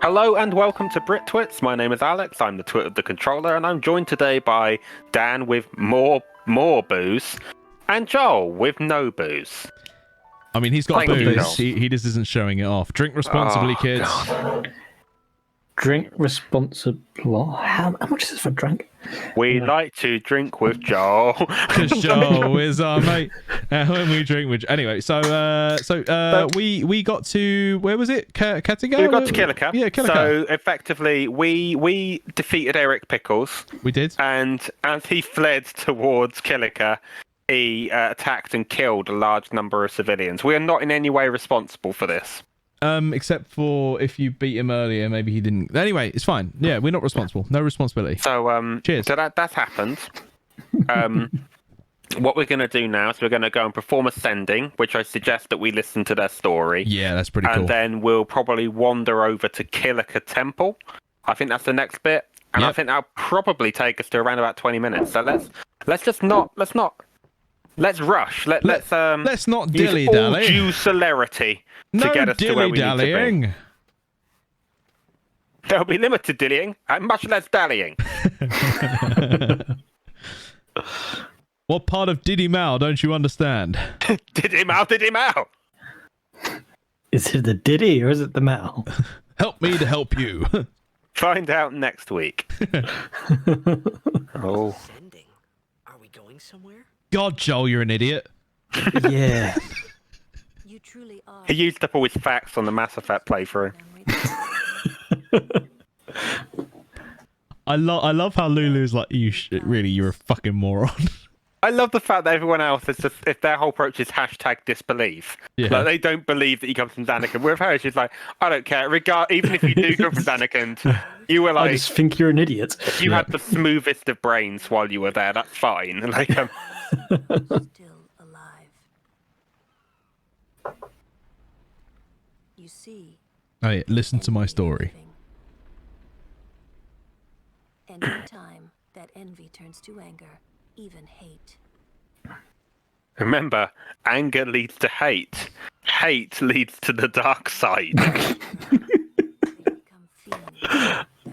Hello and welcome to BritTwits. My name is Alex. I'm the twit of the controller, and I'm joined today by Dan with more booze, and Joel with no booze. I mean, he's got Thank you, booze. Joel. He just isn't showing it off. Drink responsibly, kids. God. Drink responsibly. How much is this for drink? We like to drink with Joel. Because Joel is our mate. When we drink with... Anyway, we got to... Where was it? Kattinger? We got to Kilika. Yeah, Kilika. So, effectively, we defeated Eric Pickles. We did. And as he fled towards Kilika, he attacked and killed a large number of civilians. We are not in any way responsible for this. Except for if you beat him earlier, maybe he didn't. Anyway, it's fine. Yeah, we're not responsible. No responsibility. So, cheers. So that's happened. What we're going to do now is we're going to go and perform a sending, which I suggest that we listen to their story. Yeah, that's pretty cool. And then we'll probably wander over to Kilika Temple. I think that's the next bit. And I think that'll probably take us to around about 20 minutes. So let's rush. Let's not use dilly-dally. all due celerity to get us to where we need to be. There'll be limited dillying and much less dallying. What part of Diddy Mao don't you understand? Diddy Mao. Is it the Diddy or is it the metal? Help me to help you. Find out next week. Oh. Sending. Are we going somewhere? God, Joel, you're an idiot. Yeah. You truly are. He used up all his facts on the Mass Effect playthrough. I love how Lulu's like, you're a fucking moron. I love the fact that everyone else is just, if their whole approach is hashtag disbelief. Yeah. Like, they don't believe that he comes from Xanacan. With her, she's like, I don't care. Even if you do come from Xanacan, you were I like, just think you're an idiot. you had the smoothest of brains while you were there. That's fine. Like, Still alive. You see. Hey, listen to my story. And in time, that envy turns to anger, even hate. remember, anger leads to hate. Hate leads to the dark side. They become fiends,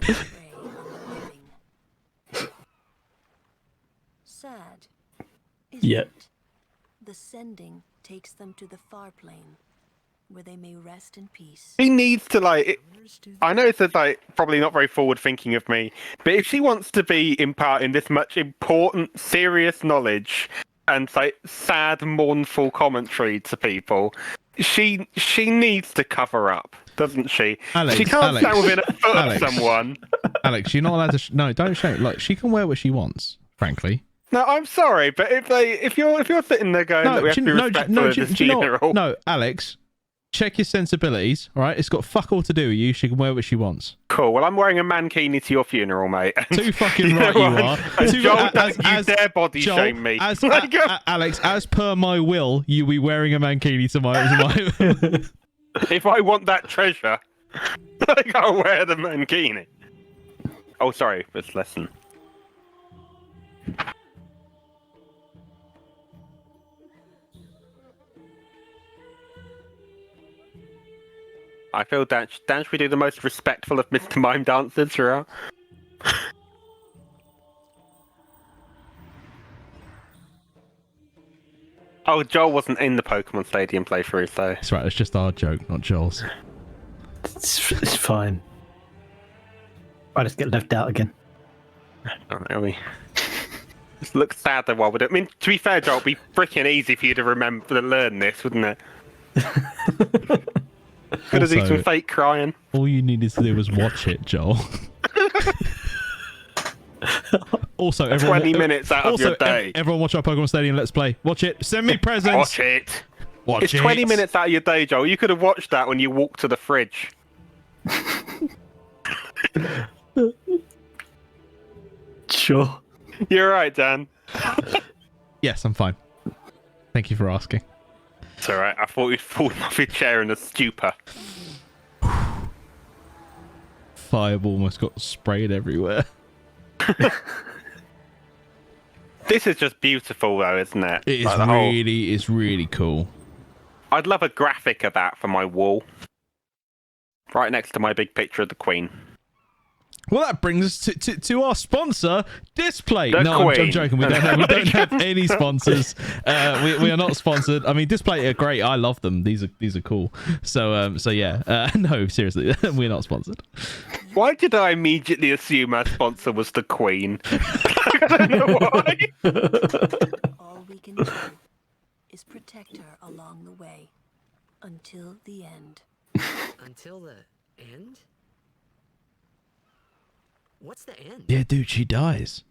prey on the living. Sad, isn't Yep. it? The sending takes them to the far plane, where they may rest in peace. She needs to, like, I know it's like probably not very forward thinking of me, but if she wants to be imparting this much important, serious knowledge and like sad, mournful commentary to people, she needs to cover up, doesn't she? Alex, she can't stand within a foot Alex. of someone. Alex, you're not allowed to. No, don't show. Like, she can wear what she wants. Frankly. No, I'm sorry, but if you're sitting there going that we have to be respectful of this funeral. No, Alex. Check your sensibilities, all right? It's got fuck all to do with you. She can wear what she wants. Cool. Well, I'm wearing a mankini to your funeral, mate. Too fucking right you are. Joel, don't you dare body shame me. Alex, as per my will, you be wearing a mankini to my... If I want that treasure, I gotta wear the mankini. Oh, sorry. Let's listen. I feel Dan should we do the most respectful of Mr. Mime dances throughout? Oh, Joel wasn't in the Pokemon Stadium playthrough, so... That's right, it's just our joke, not Joel's. It's fine. I just get left out again. Alright, Just look sad though while we do it. I mean, to be fair, Joel, it'd be freaking easy for you to learn this, wouldn't it? Could have do some fake crying. All you needed to do was watch it, Joel. Also, 20 minutes out of your day. Everyone watch our Pokemon Stadium Let's Play. Watch it. Send me presents. Watch it. Watch It's 20 minutes out of your day, Joel. You could have watched that when you walked to the fridge. Sure. You're right, Dan. Yes, I'm fine. Thank you for asking. It's alright. I thought you'd fallen off your chair in a stupor. Fireball almost got sprayed everywhere. This is just beautiful, though, isn't it? It's Like it's really cool. I'd love a graphic of that for my wall. Right next to my big picture of the Queen. Well, that brings us to our sponsor, Display. The No, I'm Queen. joking. We don't have any sponsors. We are not sponsored. I mean, Display are great. I love them. These are cool. So yeah. No, seriously, we're not sponsored. Why did I immediately assume our sponsor was the Queen? I don't know why. All we can do is protect her along the way until the end. Until the end? What's the end? Yeah, dude, she dies.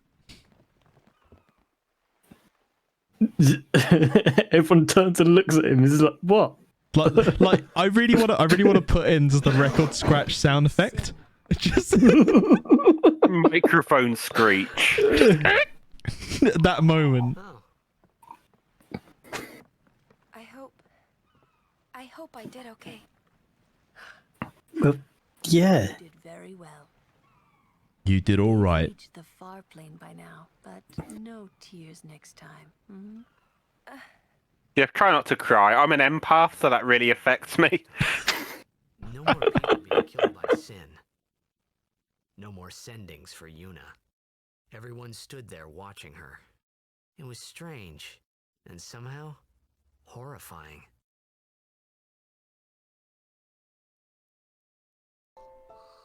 Everyone turns and looks at him. He's like, "What?" Like, I really want to put in just the record scratch sound effect. Just Microphone screech. that moment. Oh. I hope I did okay. Well, yeah. You did very well. You did all right. Reached the far plane by now, but no tears next time. Hmm? Yeah, try not to cry. I'm an empath, so that really affects me. No more people being killed by sin. No more sendings for Yuna. Everyone stood there watching her. It was strange, and somehow horrifying.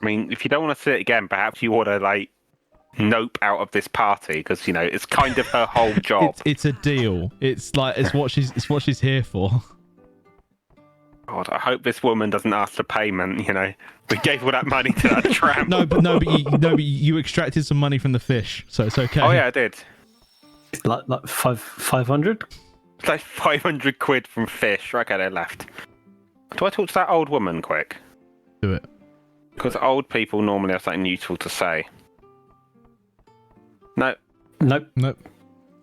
I mean, if you don't want to see it again, perhaps you ought to, like, nope out of this party, because, you know, it's kind of her whole job. It's a deal. It's what she's here for. God, I hope this woman doesn't ask for payment, you know. We gave all that money to that tramp. But you extracted some money from the fish, so it's okay. Oh, yeah, I did. Like 500. It's like 500 quid from fish. Okay, they left. Do I talk to that old woman quick? Do it. Because old people normally have something useful to say. No. Nope.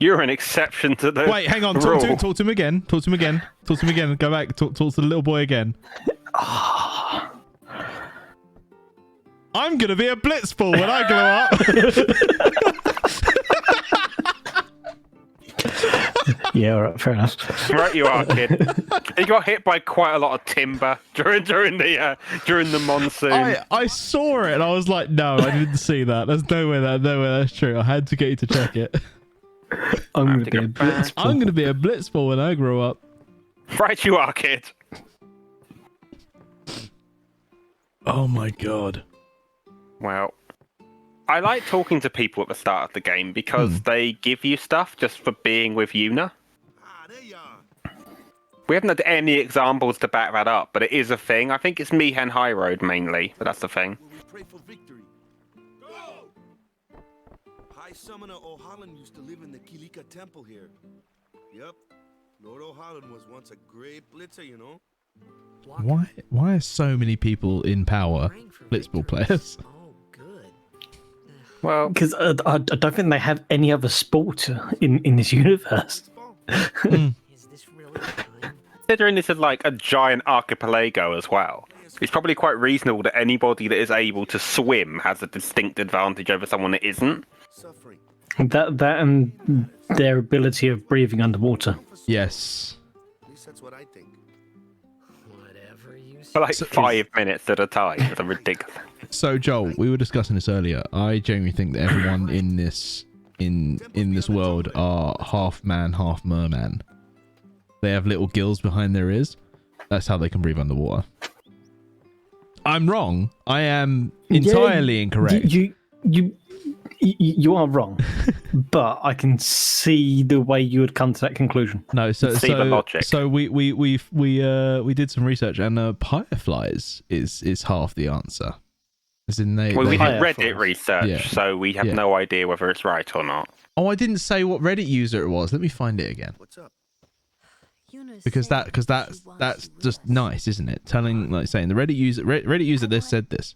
You're an exception to the Wait, hang on. rule. Talk to him again. Talk to him again. Go back. Talk to the little boy again. I'm gonna be a blitzball when I grow up. Yeah, all right, fair enough. Right, you are, kid. He got hit by quite a lot of timber during the monsoon. I saw it and I was like, no, I didn't see that. There's no way that's true. I had to get you to check it. I'm going to to be a go back. blitzball. I'm gonna be a blitzball when I grow up. Right, you are, kid. Oh my god. Well, I like talking to people at the start of the game because they give you stuff just for being with Yuna. We haven't had any examples to back that up, but it is a thing. I think it's Mihen High Road mainly, but that's the thing. We pray for victory. Go! High Summoner O'Halloran used to live in the Kilika Temple here. Yep. Lord O'Halloran was once a great blitzer, you know. Why are so many people in power blitzball players? Oh, good. Well, Because I don't think they have any other sport in this universe. Is this really the time? considering this is like a giant archipelago as well, it's probably quite reasonable that anybody that is able to swim has a distinct advantage over someone that isn't. Suffering. That and their ability of breathing underwater. Yes. At least that's what I think. Whatever you say. For like 5 minutes at a time. It's ridiculous. So Joel, we were discussing this earlier. I genuinely think that everyone in this world are half man, half merman. They have little gills behind their ears. That's how they can breathe underwater. I'm wrong. I am entirely incorrect. You are wrong, but I can see the way you would come to that conclusion. No, See the logic. so we did some research, and fireflies is half the answer. As in Well, we Higher did for Reddit us. research, Yeah. so we have Yeah. no idea whether it's right or not. Oh, I didn't say what Reddit user it was. Let me find it again. What's up? Because that's just nice, isn't it? Telling, like, saying the Reddit user this said this.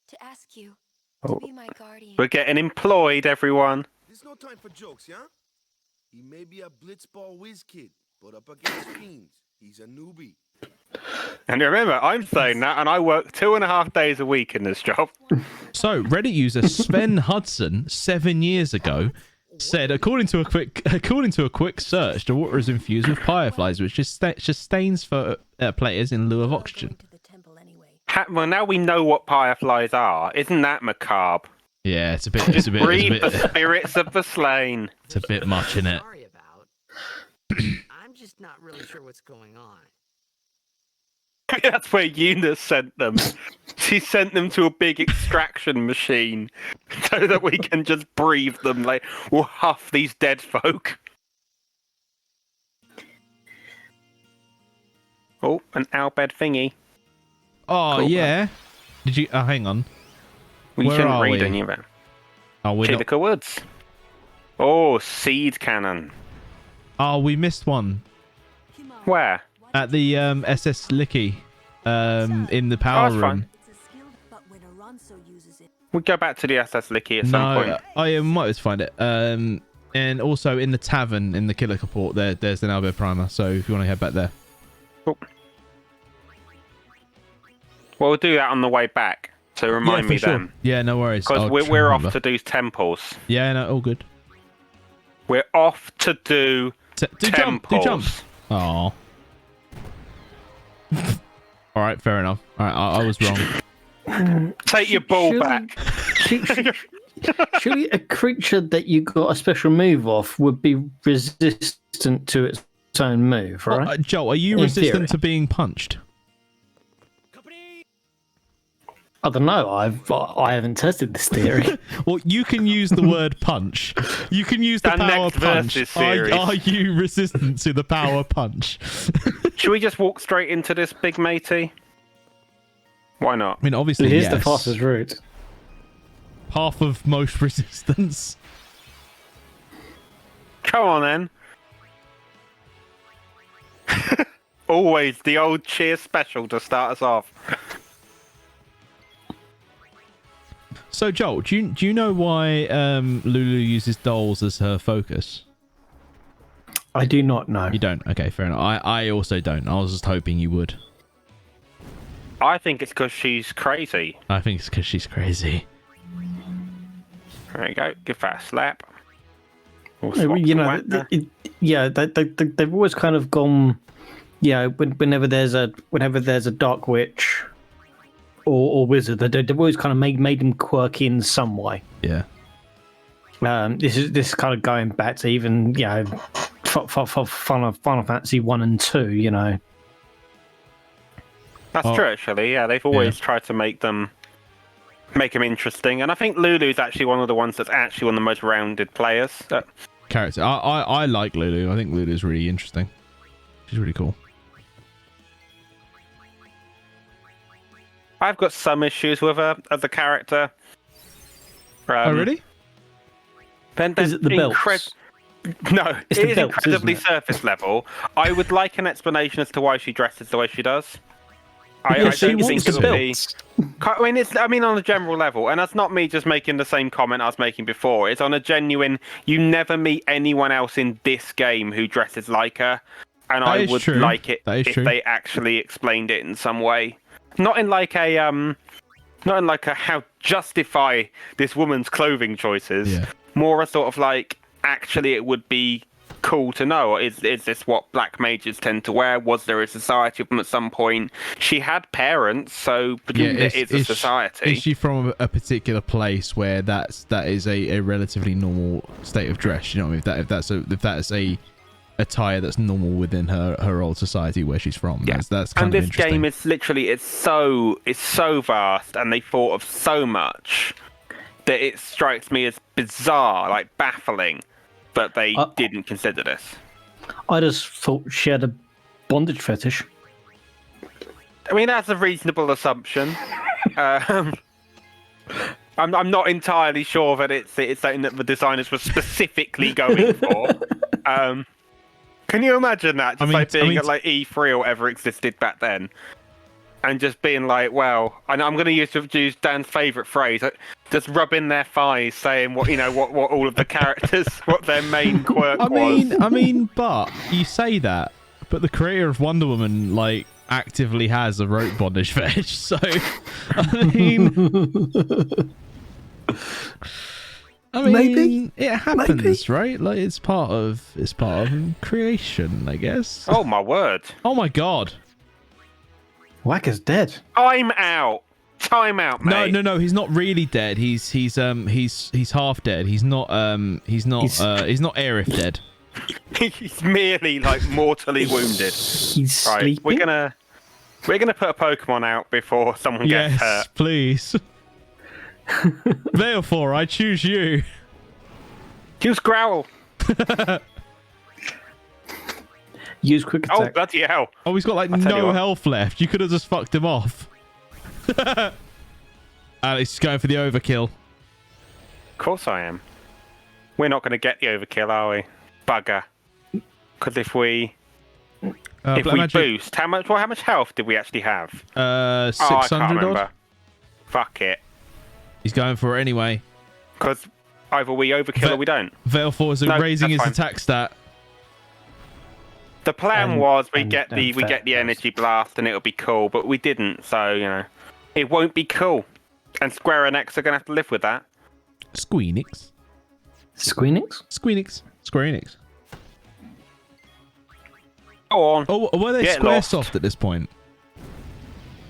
To ask you Oh. to be my guardian. We're getting employed, everyone. There's no time for jokes, yeah? He may be a blitzball whiz kid, but up against fiends, he's a newbie. And remember, I'm saying that, and I work 2.5 days a week in this job. So Reddit user Sven Hudson 7 years ago said, according to a quick search, the water is infused with fireflies, which just stains for players in lieu of oxygen. To the temple anyway. Well, now we know what fireflies are. Isn't that macabre? Yeah, it's a bit. Breathe the spirits of the slain. It's a bit much in it. Sorry about. I'm just not really sure what's going on. That's where Eunice sent them. She sent them to a big extraction machine so that we can just breathe them. Like, we'll huff these dead folk. Oh, an owlbed thingy. Oh Cool. yeah. Did you? Oh, hang on. We Where shouldn't are read we? any of it. Oh, we not. Kilika Woods. Oh, seed cannon. Oh, we missed one Where? at the SS Licky in the power that's room. fine. It's a skill, but when Aranso uses it, We'll go back to the SS Licky at some point. I might just find it. And also in the tavern in the Kilika port, there's an Albert Primer. So if you want to head back there. Cool. Well, we'll do that on the way back. So remind me then. Yeah, no worries. Because I'll we're try and off remember. to do temples. Yeah, no, all good. We're off to do Do jump. Oh. All right, fair enough. All right, I was wrong. Take your ball Surely- back. Surely a creature that you got a special move off would be resistant to its own move, right? Well, Joel, are you In resistant theory. to being punched? I don't know. I haven't tested this theory. Well, you can use the word punch. You can use the That power next punch. Versus series. Are you resistant to the power punch? Should we just walk straight into this big matey? Why not? I mean, obviously, Here's yes. the fastest route. Half of most resistance. Come on then. Always the old cheer special to start us off. So, Joel, do you know why Lulu uses dolls as her focus? I do not know. You don't? Okay, fair enough. I also don't. I was just hoping you would. I think it's because she's crazy. I think it's because she's crazy. There you go. Give that a slap. We'll No, swap you some know, whack there. they've always kind of gone. Yeah, whenever there's a dark witch or wizard, they've always kind of made them quirky in some way. Yeah. This is kind of going back to even Final Fantasy 1 and 2. You know, That's Oh. true, actually. Yeah, they've always tried to make them interesting, and I think Lulu's actually one of the ones that's actually one of the most rounded players. Character. I like Lulu. I think Lulu's really interesting. She's really cool. I've got some issues with her as a character. Oh, really? is it the belts? No, It's it the is belts, incredibly isn't it? surface level. I would like an explanation as to why she dresses the way she does. I Yeah, she don't wants think the it would be. belts. I mean, on a general level, and that's not me just making the same comment I was making before. It's on a genuine. You never meet anyone else in this game who dresses like her, and That I is would true. like it That is if true. they actually explained it in some way. Not in like a how justify this woman's clothing choices. Yeah. More a sort of like actually it would be cool to know. Is this what black mages tend to wear? Was there a society of them at some point? She had parents, so presumably it is a society. Is she from a particular place where that is a relatively normal state of dress? You know what I mean? If that's a attire that's normal within her old society where she's from. Yeah. That's kind and of this interesting. game is literally it's so vast, and they thought of so much that it strikes me as bizarre, like baffling, that they didn't consider this. I just thought she had a bondage fetish. I mean, that's a reasonable assumption. I'm not entirely sure that it's something that the designers were specifically going for. Can you imagine that? Just being at like E3 or whatever existed back then, and just being like, well, and I'm going to use Dan's favourite phrase, just rubbing their thighs, saying what all of the characters, what their main quirk was. I mean, but you say that, but the creator of Wonder Woman actively has a rope bondage fetish, so I mean. Maybe it happens, right? Like it's part of creation, I guess. Oh my word! Oh my god! Whacker's dead. I'm out. Time out, mate. No. He's not really dead. He's half dead. He's not Aerith dead. He's merely like mortally wounded. He's Right, sleeping. we're gonna put a Pokemon out before someone gets Yes, hurt. please. Therefore, I choose you. Use Growl. Use quick Oh attack. bloody hell! Oh, he's got like tell you no what. health left. You could have just fucked him off. Alex is going for the overkill. Of course I am. We're not going to get the overkill, are we? Bugger. Because if we boost, how much health did we actually have? 600 I can't remember. odd. Fuck it. He's going for it anyway. Because either we overkill or we don't. Veilfor is No, raising his that's fine. attack stat. The plan And- was we and- get and the fair. energy blast and it'll be cool, but we didn't. So it won't be cool. And Square Enix are going to have to live with that. Squeenix. Squeenix? Square Enix. Go on. Oh, were they Get lost. Squaresoft at this point?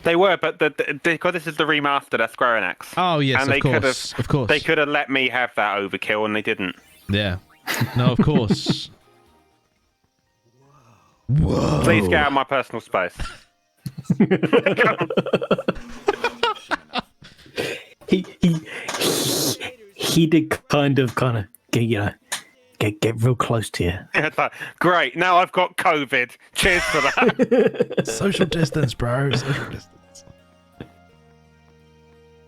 They were, but because this is the remaster, that's Square Enix. Oh yes, And of they course, of course. They could have let me have that overkill, and they didn't. Yeah. No, of course. Whoa. Please get out of my personal space. He did kind of get real close to you. It's like, great, now I've got COVID. Cheers for that. Social distance, bro. Social distance.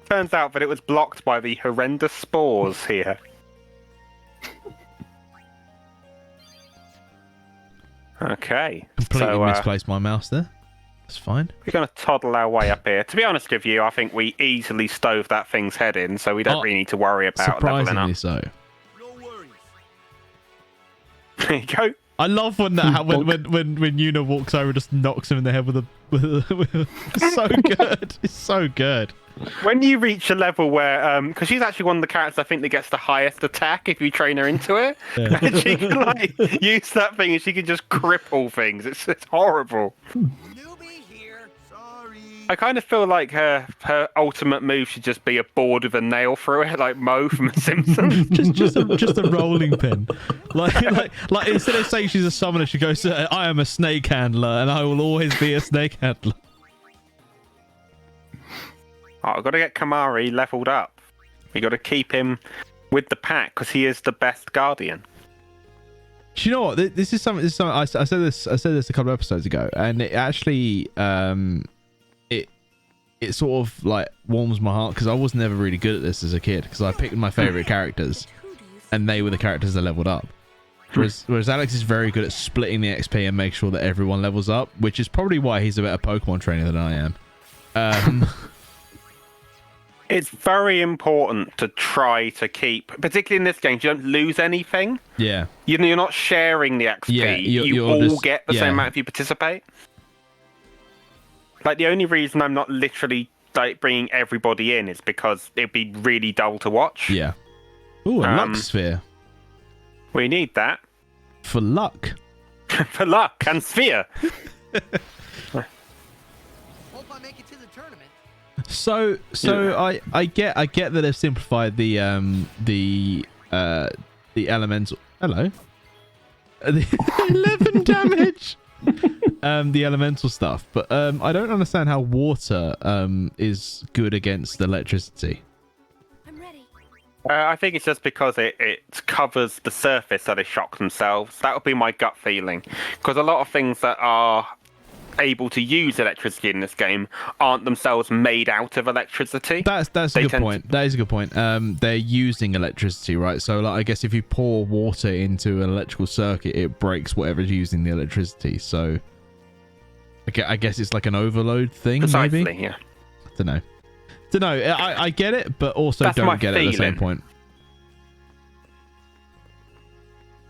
Turns out that it was blocked by the horrendous spores here. Okay. Completely so, misplaced my mouse there. That's fine. we're going to toddle our way up here. To be honest with you, I think we easily stove that thing's head in, so we don't Oh, really need to worry about leveling Surprisingly up. so. No worries. There you go. I love when when Yuna walks over and just knocks him in the head with a it's so good. It's so good. When you reach a level where, because she's actually one of the characters I think that gets the highest attack if you train her into it, Yeah. and she can like use that thing and she can just cripple things. It's horrible. Newbie here. Sorry. I kind of feel like her ultimate move should just be a board with a nail through it, like Mo from The Simpsons. just a rolling pin. Like instead of saying she's a summoner, she goes, I am a snake handler and I will always be a snake handler. Oh, I've got to get Kamari leveled up. We got to keep him with the pack because he is the best guardian. Do you know what? This is something I said this a couple of episodes ago, and it actually it sort of like warms my heart because I was never really good at this as a kid because I picked my favorite characters and they were the characters that leveled up. Whereas Alex is very good at splitting the XP and make sure that everyone levels up, which is probably why he's a better Pokemon trainer than I am. It's very important to try to keep, particularly in this game, you don't lose anything. Yeah. You're not sharing the XP. Yeah, you you're all just- get the yeah. same amount if you participate. Like, the only reason I'm not literally like bringing everybody in is because it'd be really dull to watch. Yeah. Ooh, a Um, luck sphere. We need that For luck. for luck and sphere. Hope I make it to the tournament. So I get that they've simplified the elemental. Hello. The 11 damage. The elemental stuff, but I don't understand how water is good against electricity. I'm ready. I think it's just because it covers the surface so they shock themselves. That would be my gut feeling. Because a lot of things that are able to use electricity in this game aren't themselves made out of electricity. That's a They good tend point. That is a good point. They're using electricity, right? So like, I guess if you pour water into an electrical circuit, it breaks whatever's using the electricity. So I guess it's like an overload thing. Precisely, Maybe. yeah. Don't know. I get it, but also That's my don't get it at the same feeling. point.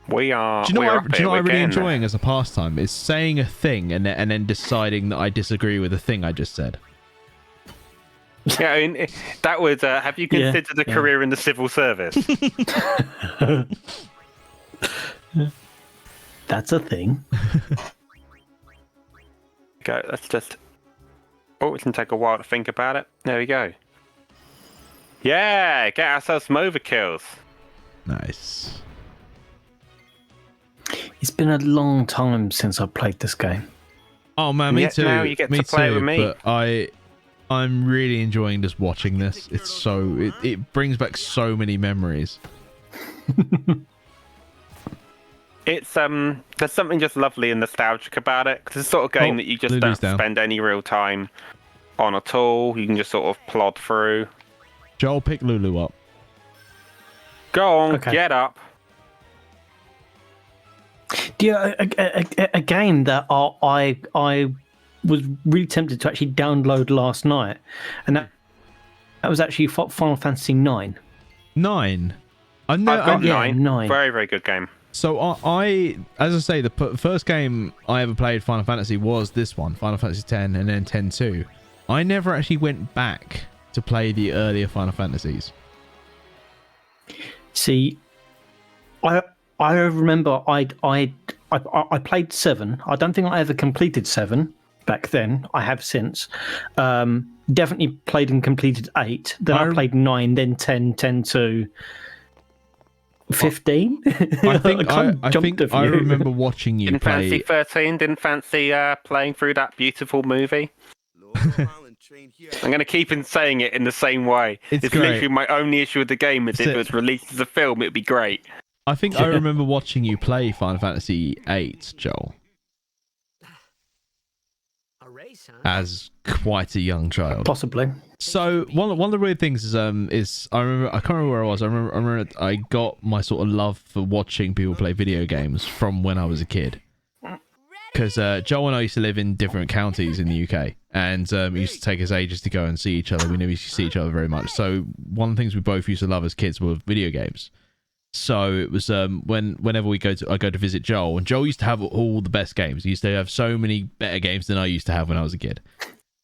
We are. Do you know we're what up I'm here, we're really getting enjoying as a pastime is saying a thing and then deciding that I disagree with the thing I just said. there. Yeah, I mean, that would. Have you Yeah, considered a yeah. career in the civil service? That's a thing. Go. Let's just. Oh, it can take a while to think about it. There we go. Yeah, get ourselves some overkills. Nice. It's been a long time since I played this game. Oh man, And me yet too. now you get me to play too. with me. But I'm really enjoying just watching this. It's so it brings back so many memories. It's there's something just lovely and nostalgic about it, because it's the sort of game that you just Lulu's don't down. spend any real time on at all. You can just sort of plod through. Joel, pick Lulu up. Go on, Okay. get up. Yeah, a game that I was really tempted to actually download last night, and that was actually Final Fantasy 9. 9. I've got yeah, 9. 9. Very, very good game. So I, as I say, the first game I ever played Final Fantasy was this one, Final Fantasy X, and then 10-2. I never actually went back to play the earlier Final Fantasies. See, I remember I played 7. I don't think I ever completed 7 back then. I have since. Definitely played and completed 8. Then I played 9, then 10, 10-2. 15. I think I remember watching you Didn't play. fancy 13? Didn't fancy playing through that beautiful movie? Lord O'Halloran trained here. I'm going to keep on saying it in the same way. It's It's great. literally my only issue with the game is if it was released as a film, it would be great. I think I remember watching you play Final Fantasy 8, Joel, A race, huh? as quite a young child. Possibly. So one of the weird things is I remember, I can't remember where I was. I remember I got my sort of love for watching people play video games from when I was a kid. Because Joel and I used to live in different counties in the UK, and it used to take us ages to go and see each other. We never used to see each other very much. So one of the things we both used to love as kids were video games. So it was whenever I go to visit Joel, and Joel used to have all the best games. He used to have so many better games than I used to have when I was a kid.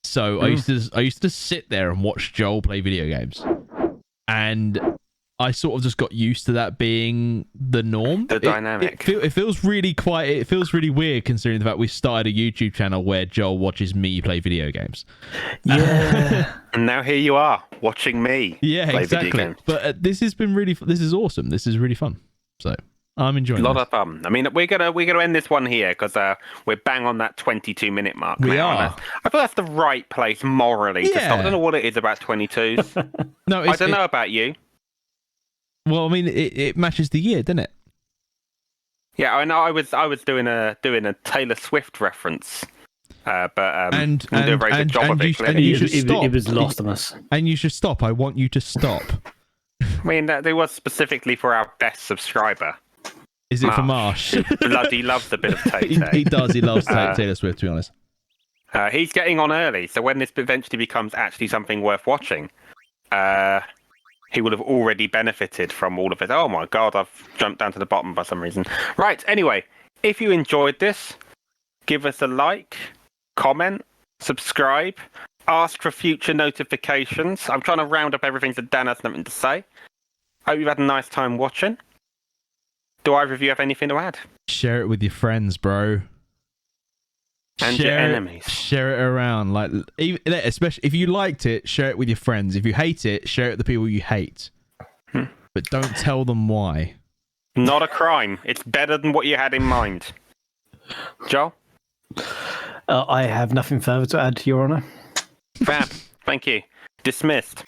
So I used to sit there and watch Joel play video games, and I sort of just got used to that being the norm. The dynamic. It feels really it feels really weird considering the fact we started a YouTube channel where Joel watches me play video games. Yeah. And now here you are, watching me Yeah, play exactly. video games. But this has been really. This is awesome. This is really fun. So I'm enjoying A lot this. of fun. I mean, we're gonna end this one here because we're bang on that 22-minute mark. We now, are. and I feel that's the right place morally to stop. I Yeah. don't know what it is about 22s. No, I don't know about you. Well, I mean, it matches the year, doesn't it? Yeah, I know. I was doing a Taylor Swift reference, but And didn't do a very good job of it. Clearly. you should stop. It was lost on us. And you should stop. I want you to stop. I mean, it was specifically for our best subscriber. Is it for Marsh? Bloody loves a bit of Taylor. he does. He loves Taylor Swift, to be honest. He's getting on early, so when this eventually becomes actually something worth watching, he would have already benefited from all of it. Oh my god, I've jumped down to the bottom for some reason. Right, anyway, if you enjoyed this, give us a like, comment, subscribe, ask for future notifications. I'm trying to round up everything so Dan has nothing to say. Hope you've had a nice time watching. Do either of you have anything to add? Share it with your friends, bro. And your enemies. Share it around. Like, especially if you liked it, share it with your friends. If you hate it, share it with the people you hate. But don't tell them why. Not a crime. It's better than what you had in mind. Joel? I have nothing further to add, Your Honour. Fab. Thank you. Dismissed.